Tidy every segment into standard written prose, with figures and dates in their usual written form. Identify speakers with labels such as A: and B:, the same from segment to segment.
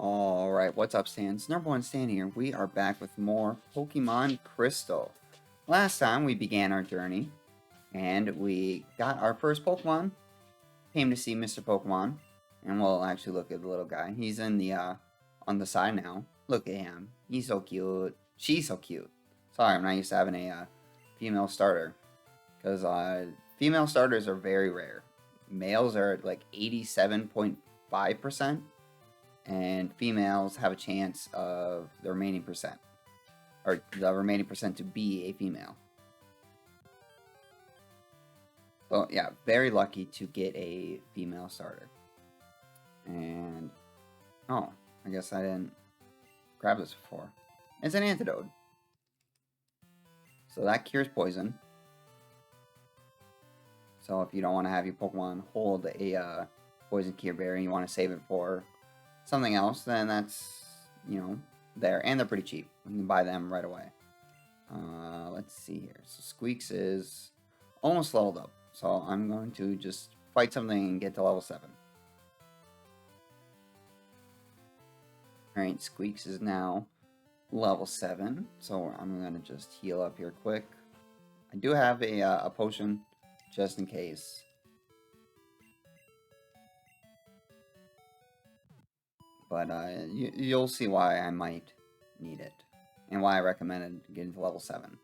A: Alright, what's up, Stans? Number one Stan here. We are back with more Pokemon Crystal. Last time we began our journey, and we got our first Pokemon. Came to see Mr. Pokemon, and we'll actually look at the little guy. He's in the, on the side now. Look at him. He's so cute. She's so cute. Sorry, I'm not used to having a, female starter. Because, female starters are very rare. Males are at, like, 87.5%. And females have a chance of the remaining percent, or the remaining percent to be a female. So yeah, very lucky to get a female starter. And oh, I guess I didn't grab this before. It's an antidote, so that cures poison. So if you don't want to have your Pokemon hold a poison cure berry, you want to save it for something else, then that's, you know, there. And they're pretty cheap. You can buy them right away. Let's see here. So Squeaks is almost leveled up. So I'm going to just fight something and get to level 7. Alright, Squeaks is now level 7. So I'm going to just heal up here quick. I do have a potion just in case. But you'll see why I might need it, and why I recommended getting to level 7.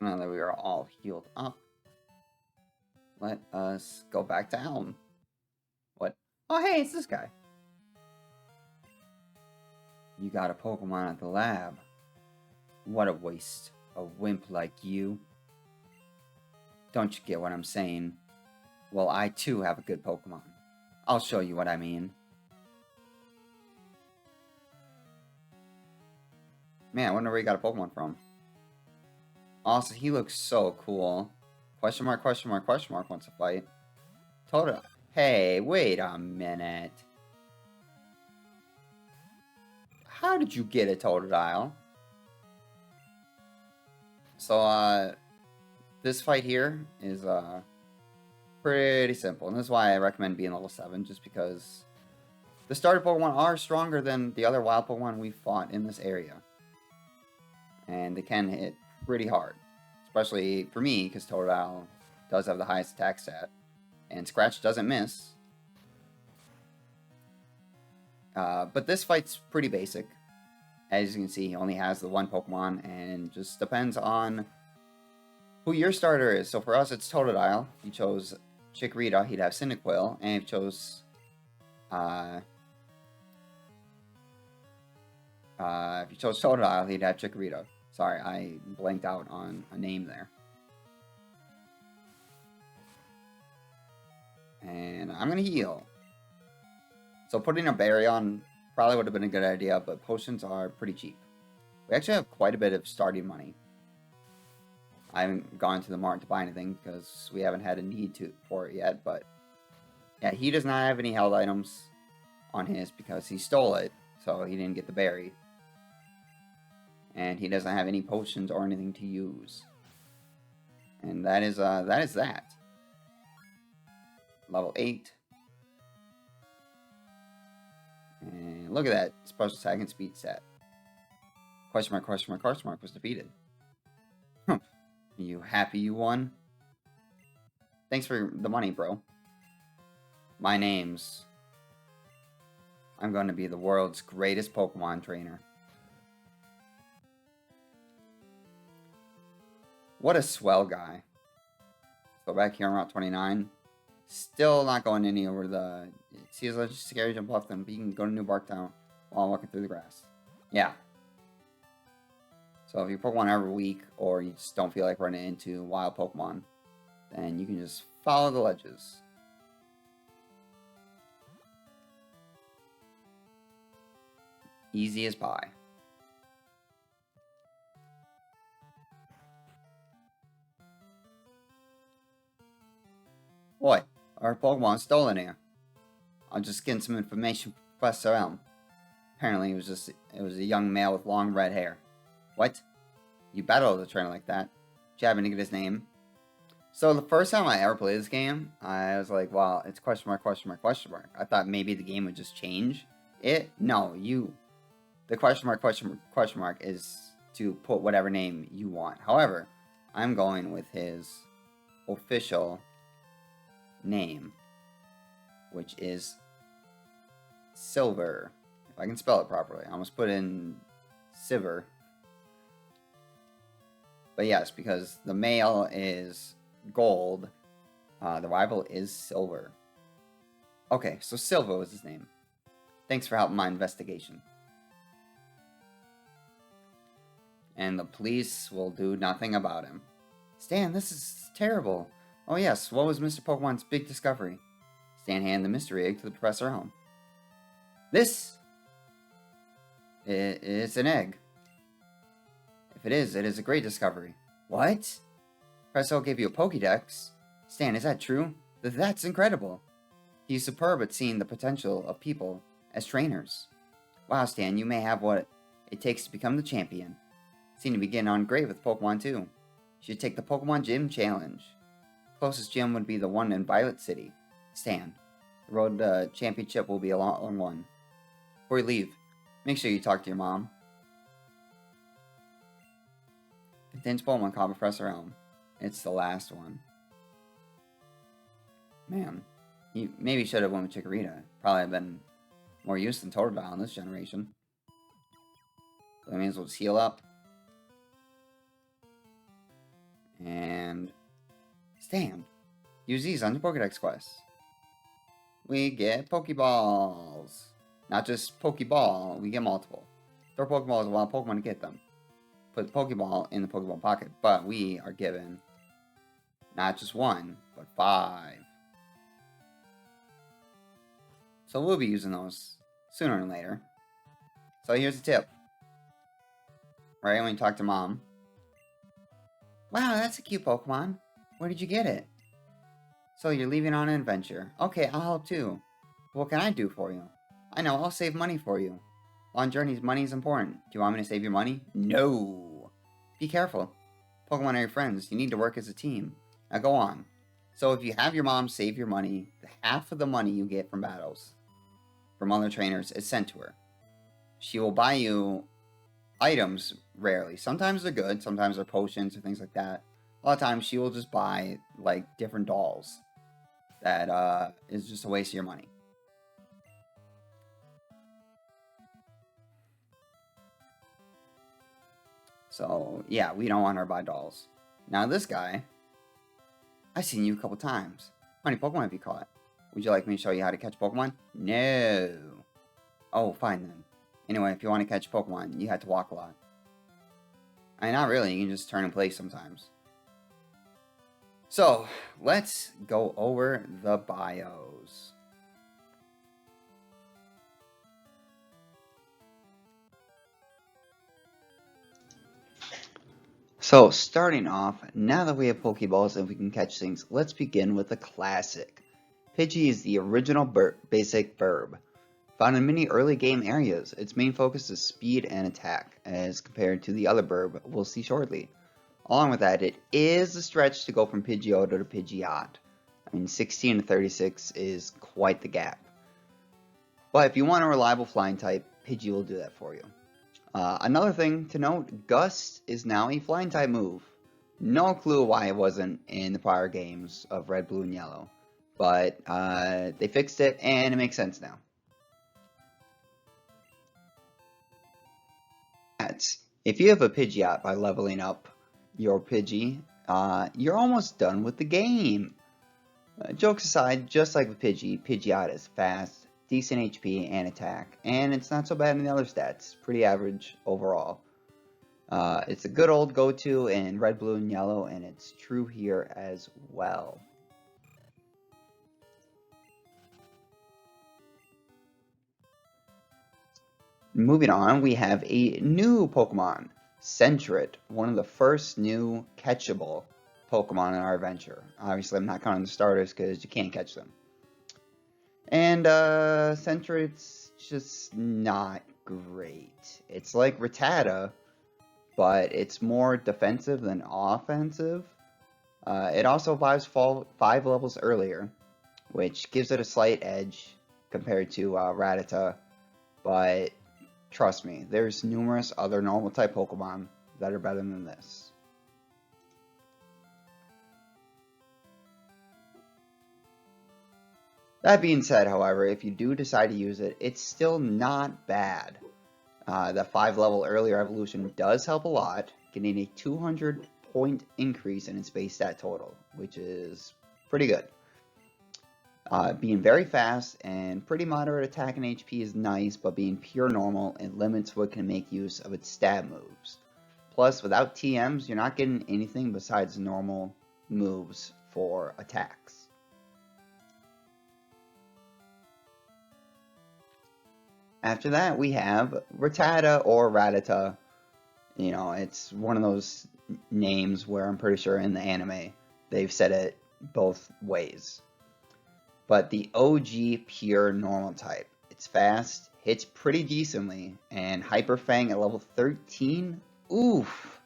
A: Now that we are all healed up, let us go back to Elm. What? Oh, hey, it's this guy. You got a Pokemon at the lab. What a waste. A wimp like you. Don't you get what I'm saying? Well, I too have a good Pokemon. I'll show you what I mean. Man, I wonder where he got a Pokemon from. Also, he looks so cool. Question mark, question mark, question mark wants to fight. Totodile. Hey, wait a minute. How did you get a Totodile? So, this fight here is, pretty simple, and this is why I recommend being level 7, just because the starter Pokemon are stronger than the other wild Pokemon we fought in this area. And they can hit pretty hard, especially for me, because Totodile does have the highest attack stat, and Scratch doesn't miss. But this fight's pretty basic. As you can see, he only has the one Pokemon, and just depends on who your starter is. So for us, it's Totodile. If you chose Chikorita, he'd have Cyndaquil, and if you chose Totodile, he'd have Chikorita. Sorry, I blanked out on a name there. And I'm gonna heal. So putting a berry on probably would have been a good idea, but potions are pretty cheap. We actually have quite a bit of starting money. I haven't gone to the mart to buy anything because we haven't had a need for it yet, but yeah, he does not have any held items on his because he stole it, so he didn't get the berry. And he doesn't have any potions or anything to use. And that is that. Level 8. And look at that special attack and speed set. Question mark, question mark, question mark was defeated. Are you happy you won? Thanks for the money, bro. My name's... I'm going to be the world's greatest Pokemon trainer. What a swell guy. So back here on Route 29. Still not going any over the... See, it's a scary jump off them, but you can go to New Barktown while walking through the grass. Yeah. So if your Pokemon are weak, or you just don't feel like running into wild Pokemon, then you can just follow the ledges. Easy as pie. What? Our Pokemon's stolen here. I'm just getting some information from Professor Elm. Apparently it was a young male with long red hair. What? You battled a trainer like that? Did you happen to get his name? So the first time I ever played this game, I was like, well, it's question mark, question mark, question mark. I thought maybe the game would just change it. No, the question mark is to put whatever name you want. However, I'm going with his official name, which is Silver. If I can spell it properly. I almost put in Siver. But yes, because the male is gold, the rival is silver. Okay, so Silver was his name. Thanks for helping my investigation. And the police will do nothing about him. Stan, this is terrible. Oh yes, what was Mr. Pokemon's big discovery? Stan handed the mystery egg to the Prof Elm. This is an egg. If it is a great discovery. What? Prof Elm gave you a Pokédex? Stan, is that true? That's incredible. He's superb at seeing the potential of people as trainers. Wow, Stan, you may have what it takes to become the champion. Seem to be getting on great with Pokemon too. You should take the Pokemon Gym Challenge. Closest gym would be the one in Violet City. Stan, the road championship will be a long one. Before you leave, make sure you talk to your mom. Contains Pokemon called Professor Elm. It's the last one. Man, you maybe should have went with Chikorita. Probably have been more use than Totodile in this generation. So that means we'll just heal up. And Stan, use these on your Pokédex quest. We get Poké Balls. Not just Pokeball, we get multiple. Throw Pokeballs a wild Pokemon to get them. Put the Pokeball in the Pokeball pocket, but we are given not just 1, but 5. So we'll be using those sooner than later. So here's a tip. Right when you talk to mom. Wow, that's a cute Pokemon. Where did you get it? So you're leaving on an adventure. Okay, I'll help too. What can I do for you? I know, I'll save money for you. On journeys, money is important. Do you want me to save your money? No. Be careful. Pokemon are your friends. You need to work as a team. Now go on. So if you have your mom save your money, half of the money you get from battles from other trainers is sent to her. She will buy you items rarely. Sometimes they're good. Sometimes they're potions or things like that. A lot of times she will just buy like different dolls. That is just a waste of your money. So, yeah, we don't want her to buy dolls. Now, this guy, I've seen you a couple times. How many Pokemon have you caught? Would you like me to show you how to catch Pokemon? No. Oh, fine then. Anyway, if you want to catch Pokemon, you have to walk a lot. I mean, not really. You can just turn and play sometimes. So, let's go over the bios. So, starting off, now that we have Poké Balls and we can catch things, let's begin with the classic. Pidgey is the original basic Burb. Found in many early game areas, its main focus is speed and attack, as compared to the other Burb we'll see shortly. Along with that, it is a stretch to go from Pidgeotto to Pidgeot. I mean, 16 to 36 is quite the gap. But if you want a reliable flying type, Pidgey will do that for you. Another thing to note, Gust is now a flying type move. No clue why it wasn't in the prior games of Red, Blue, and Yellow. But they fixed it and it makes sense now. If you have a Pidgeot by leveling up your Pidgey, you're almost done with the game. Jokes aside, just like with Pidgey, Pidgeot is fast, decent HP and attack, and it's not so bad in the other stats. Pretty average overall. It's a good old go-to in Red, Blue, and Yellow, and it's true here as well. Moving on, we have a new Pokemon, Sentret, one of the first new catchable Pokemon in our adventure. Obviously, I'm not counting the starters because you can't catch them. And Sentret's just not great. It's like Rattata, but it's more defensive than offensive. It also evolves 5 levels earlier, which gives it a slight edge compared to Rattata, but trust me, there's numerous other normal type Pokemon that are better than this. That being said, however, if you do decide to use it, it's still not bad. The 5 level earlier evolution does help a lot, getting a 200 point increase in its base stat total, which is pretty good. Being very fast and pretty moderate attack and HP is nice, but being pure normal, it limits what can make use of its stab moves. Plus, without TMs, you're not getting anything besides normal moves for attacks. After that, we have Rattata or Rattata. You know, it's one of those names where I'm pretty sure in the anime they've said it both ways. But the OG pure normal type. It's fast, hits pretty decently, and Hyper Fang at level 13, oof!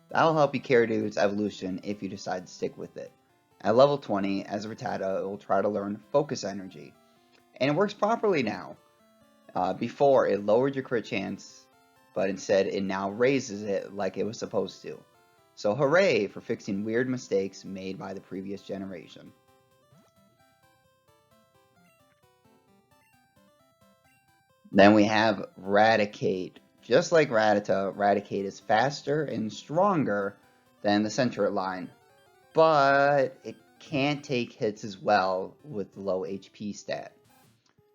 A: That'll help you carry to its evolution if you decide to stick with it. At level 20, as a Rattata, it will try to learn Focus Energy. And it works properly now. Before, it lowered your crit chance, but instead it now raises it like it was supposed to. So hooray for fixing weird mistakes made by the previous generation. Then we have Raticate. Just like Rattata, Raticate is faster and stronger than the Centret line, but it can't take hits as well with the low HP stat.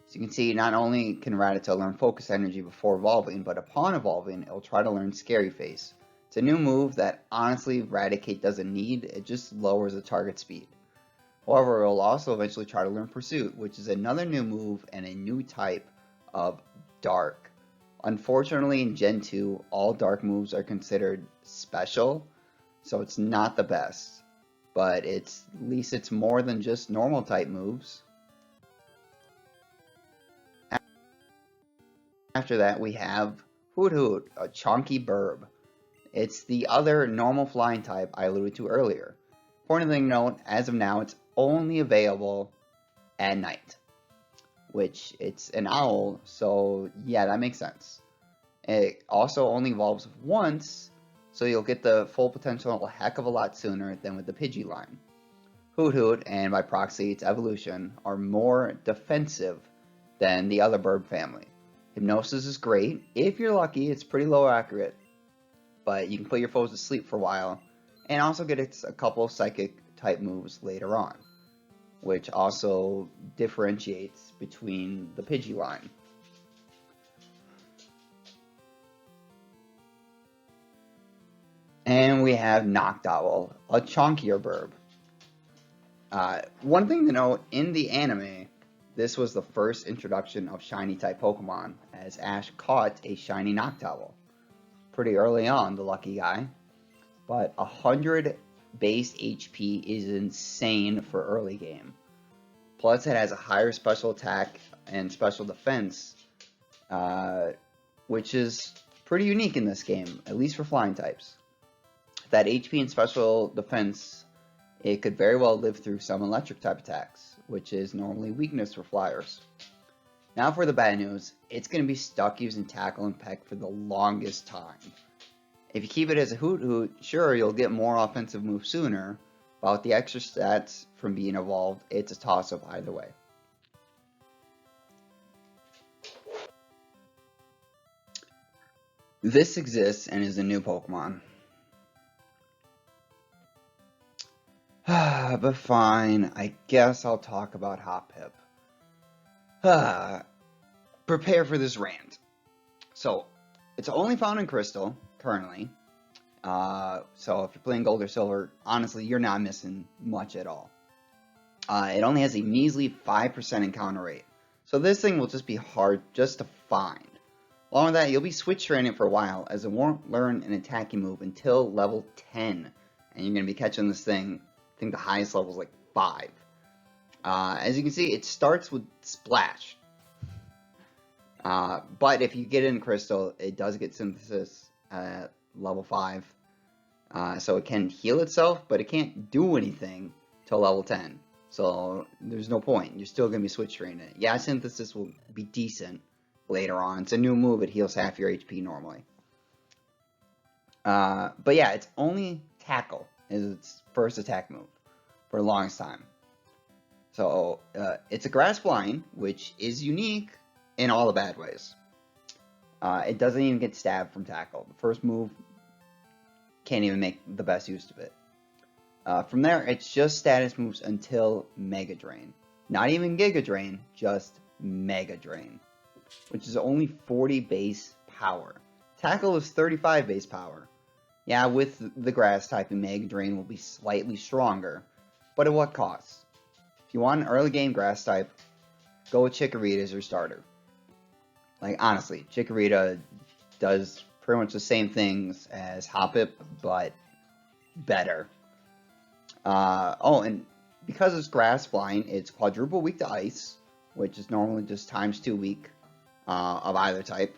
A: So you can see, not only can Rattata learn Focus Energy before evolving, but upon evolving, it will try to learn Scary Face. It's a new move that honestly Raticate doesn't need, it just lowers the target speed. However, it will also eventually try to learn Pursuit, which is another new move and a new type of Dark. Unfortunately, in Gen 2, all Dark moves are considered special, so it's not the best. But at least it's more than just normal type moves. After that, we have Hoot Hoot, a chonky burb. It's the other normal flying type I alluded to earlier. Important thing to note, as of now, it's only available at night, which it's an owl, so yeah, that makes sense. It also only evolves once, so you'll get the full potential a heck of a lot sooner than with the Pidgey line. Hoot Hoot, and by proxy its evolution, are more defensive than the other burb family. Hypnosis is great. If you're lucky, it's pretty low accurate, but you can put your foes to sleep for a while, and also get a couple of psychic type moves later on, which also differentiates between the Pidgey line. And we have Noctowl, a chonkier burb. One thing to note, in the anime, this was the first introduction of shiny type Pokemon, as Ash caught a shiny Noctowl. Pretty early on, the lucky guy. But 100 base HP is insane for early game. Plus it has a higher special attack and special defense, which is pretty unique in this game, at least for flying types. That HP and special defense, it could very well live through some electric type attacks, which is normally weakness for flyers. Now for the bad news, it's going to be stuck using Tackle and Peck for the longest time. If you keep it as a Hoot Hoot, sure, you'll get more offensive moves sooner, but with the extra stats from being evolved, it's a toss-up either way. This exists and is a new Pokemon. But fine, I guess I'll talk about Hoppip. Prepare for this rant. So, it's only found in Crystal, currently. So if you're playing Gold or Silver, honestly, you're not missing much at all. It only has a measly 5% encounter rate. So this thing will just be hard just to find. Along with that, you'll be switch training for a while, as it won't learn an attacking move until level 10. And you're going to be catching this thing, I think the highest level is like 5. As you can see, it starts with Splash. But if you get in Crystal, it does get Synthesis at level 5. So it can heal itself, but it can't do anything till level 10. So there's no point. You're still going to be switch training it. Yeah, Synthesis will be decent later on. It's a new move. It heals half your HP normally. But yeah, it's only Tackle is its first attack move for the longest time. So it's a Grass Blind, which is unique in all the bad ways. It doesn't even get stabbed from Tackle. The first move can't even make the best use of it. From there, it's just status moves until Mega Drain. Not even Giga Drain, just Mega Drain, which is only 40 base power. Tackle is 35 base power. Yeah, with the grass typing, Mega Drain will be slightly stronger, but at what cost? If you want an early game grass type, go with Chikorita as your starter. Like, honestly, Chikorita does pretty much the same things as Hoppip, but better. And because it's grass blind, it's quadruple weak to ice, which is normally just ×2 weak of either type.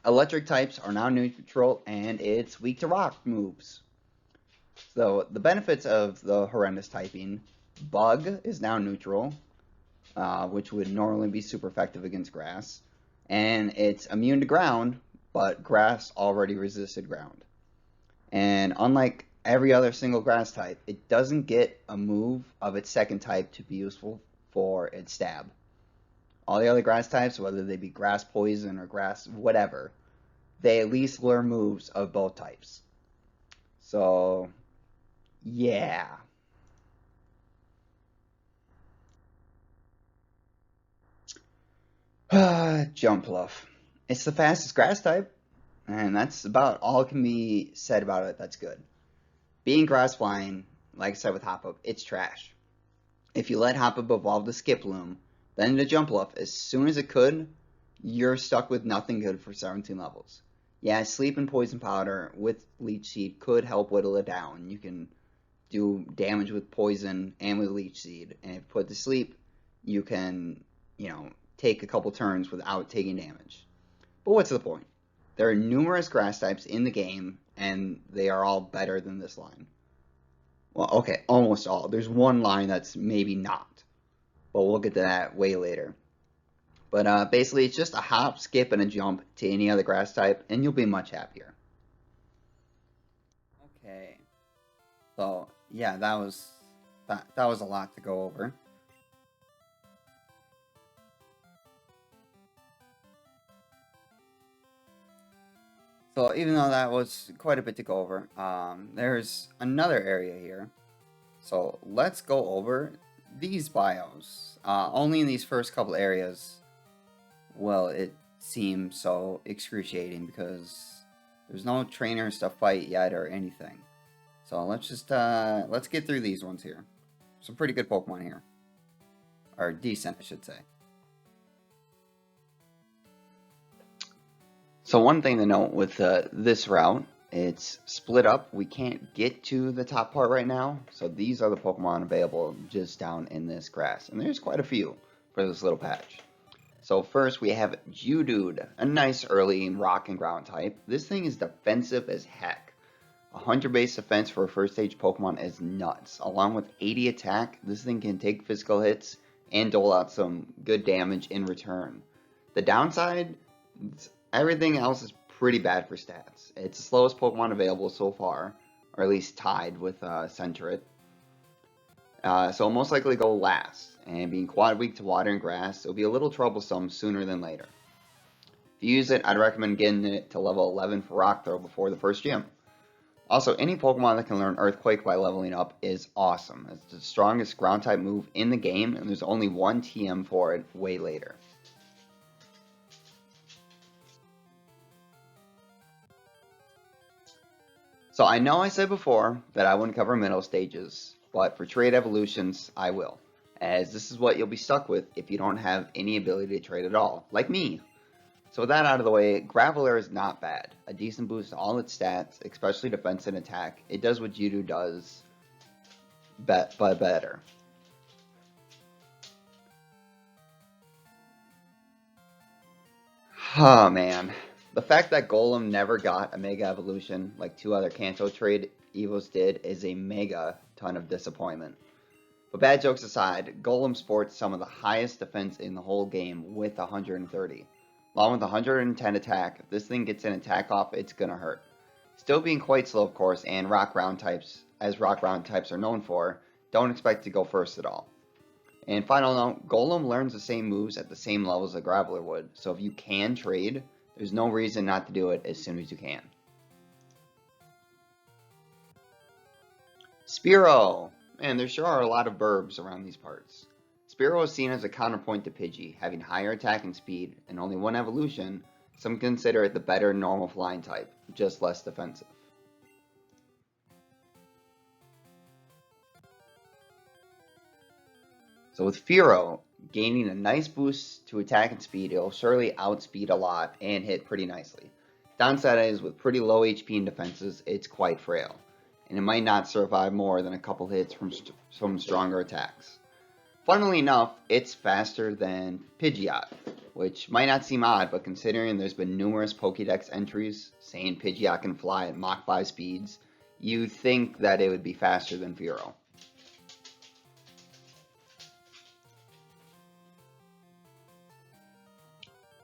A: Electric types are now neutral, and it's weak to rock moves. So the benefits of the horrendous typing: Bug is now neutral, which would normally be super effective against grass, and it's immune to ground, but grass already resisted ground. And unlike every other single grass type, it doesn't get a move of its second type to be useful for its stab. All the other grass types, whether they be grass poison or grass whatever, they at least learn moves of both types. So, yeah. Jumpluff. It's the fastest grass type, and that's about all can be said about it that's good. Being grass flying, like I said with Hop Up, it's trash. If you let Hop Up evolve to Skiploom, then to Jumpluff, as soon as it could, you're stuck with nothing good for 17 levels. Yeah, Sleep and Poison Powder with Leech Seed could help whittle it down. You can do damage with Poison and with Leech Seed, and if you put to Sleep, you can, take a couple turns without taking damage. But what's the point? There are numerous grass types in the game, and they are all better than this line. Well, okay, almost all. There's one line that's maybe not, but we'll get to that way later. But basically, it's just a hop, skip, and a jump to any other grass type, and you'll be much happier. Okay, so yeah, that was a lot to go over. So even though that was quite a bit to go over, there's another area here. So let's go over these bios. Only in these first couple areas will it seem so excruciating because there's no trainers to fight yet or anything. So let's get through these ones here. Some pretty good Pokemon here. Or decent, I should say. So one thing to note with this route, it's split up. We can't get to the top part right now. So these are the Pokemon available just down in this grass. And there's quite a few for this little patch. So first we have Geodude, a nice early rock and ground type. This thing is defensive as heck. 100 base defense for a first stage Pokemon is nuts. Along with 80 attack, this thing can take physical hits and dole out some good damage in return. The downside, everything else is pretty bad for stats. It's the slowest Pokemon available so far, or at least tied with Centret. So it'll most likely go last, and being quad weak to water and grass, it'll be a little troublesome sooner than later. If you use it, I'd recommend getting it to level 11 for Rock Throw before the first gym. Also, any Pokemon that can learn Earthquake by leveling up is awesome. It's the strongest ground type move in the game, and there's only one TM for it way later. So I know I said before that I wouldn't cover middle stages, but for trade evolutions, I will, as this is what you'll be stuck with if you don't have any ability to trade at all, like me. So with that out of the way, Graveler is not bad. A decent boost to all its stats, especially defense and attack. It does what Geodude does, but better. Oh man. The fact that Golem never got a Mega Evolution like two other Kanto trade Evos did is a mega ton of disappointment. But bad jokes aside, Golem sports some of the highest defense in the whole game with 130. Along with 110 attack, if this thing gets an attack off, it's gonna hurt. Still being quite slow, of course, and rock round types, as rock round types are known for, don't expect to go first at all. And final note, Golem learns the same moves at the same level as a Graveler would, so if you can trade, there's no reason not to do it as soon as you can. Spearow! Man, there sure are a lot of burbs around these parts. Spearow is seen as a counterpoint to Pidgey, having higher attacking speed and only one evolution. Some consider it the better normal flying type, just less defensive. So with Fearow, gaining a nice boost to attack and speed, it'll surely outspeed a lot and hit pretty nicely. Downside is with pretty low HP and defenses, it's quite frail, and it might not survive more than a couple hits from some stronger attacks. Funnily enough, it's faster than Pidgeot, which might not seem odd, but considering there's been numerous Pokédex entries saying Pidgeot can fly at Mach 5 speeds, you'd think that it would be faster than Fearow.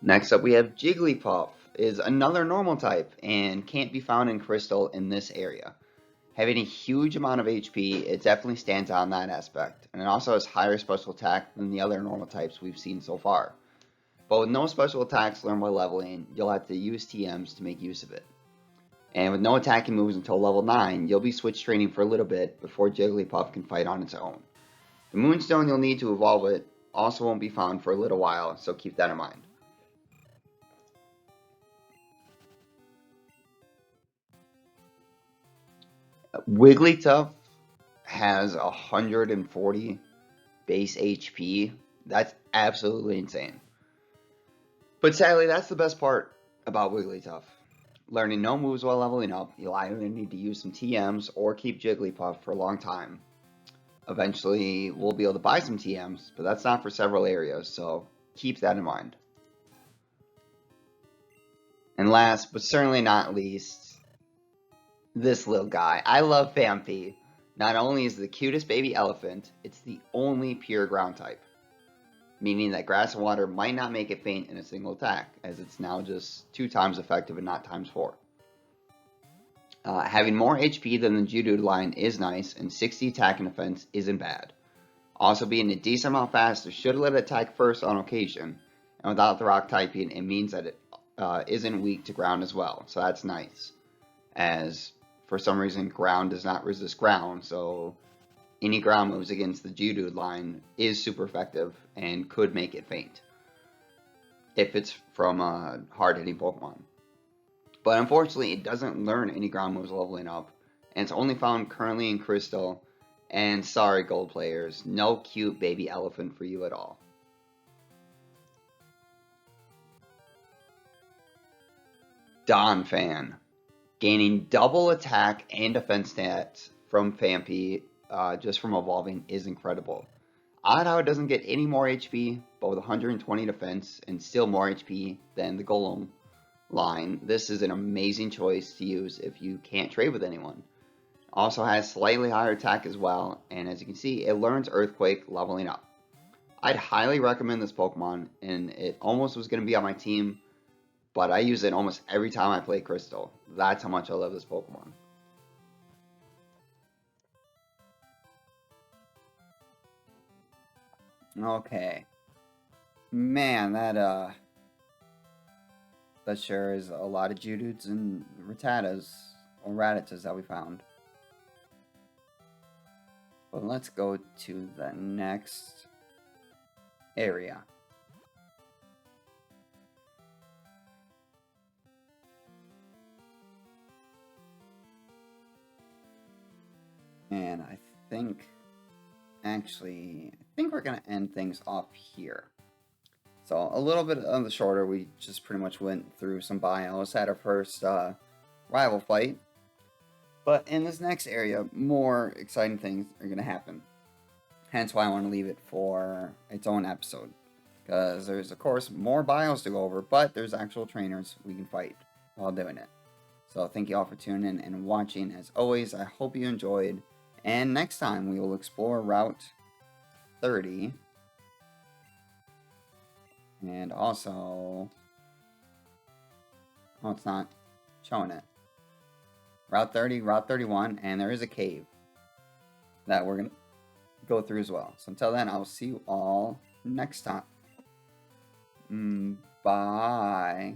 A: Next up we have Jigglypuff, is another normal type and can't be found in Crystal in this area. Having a huge amount of HP, it definitely stands out in that aspect, and it also has higher special attack than the other normal types we've seen so far. But with no special attacks learned by leveling, you'll have to use TMs to make use of it. And with no attacking moves until level 9, you'll be switch training for a little bit before Jigglypuff can fight on its own. The Moonstone you'll need to evolve it also won't be found for a little while, so keep that in mind. Wigglytuff has 140 base HP. That's absolutely insane. But sadly, that's the best part about Wigglytuff. Learning no moves while leveling up, you'll either need to use some TMs or keep Jigglypuff for a long time. Eventually, we'll be able to buy some TMs, but that's not for several areas, so keep that in mind. And last, but certainly not least, this little guy. I love Phanpy. Not only is it the cutest baby elephant, it's the only pure ground type, meaning that grass and water might not make it faint in a single attack, as it's now just 2 times effective and not times 4. Having more HP than the Geodude line is nice, and 60 attack and defense isn't bad. Also being a decent amount faster should let it attack first on occasion, and without the rock typing, it means that it isn't weak to ground as well, so that's nice. As for some reason, ground does not resist ground, so any ground moves against the Geodude line is super effective and could make it faint if it's from a hard-hitting Pokemon. But unfortunately, it doesn't learn any ground moves leveling up, and it's only found currently in Crystal, and sorry Gold players, no cute baby elephant for you at all. Donphan. Gaining double attack and defense stats from Phanpy just from evolving is incredible. Odd how it doesn't get any more HP, but with 120 defense and still more HP than the Golem line, this is an amazing choice to use if you can't trade with anyone. Also has slightly higher attack as well, and as you can see, it learns Earthquake leveling up. I'd highly recommend this Pokemon, and it almost was going to be on my team, but I use it almost every time I play Crystal. That's how much I love this Pokemon. Okay. Man, that sure is a lot of Geodudes and Rattatas, or Rattatas that we found. But let's go to the next area. And I think we're going to end things off here. So a little bit on the shorter, we just pretty much went through some bios, had our first rival fight. But in this next area, more exciting things are going to happen. Hence why I want to leave it for its own episode. Because there's, of course, more bios to go over, but there's actual trainers we can fight while doing it. So thank you all for tuning in and watching. As always, I hope you enjoyed. And next time we will explore Route 30. And also... Oh, it's not showing it. Route 30, Route 31, and there is a cave that we're going to go through as well. So until then, I will see you all next time. Bye.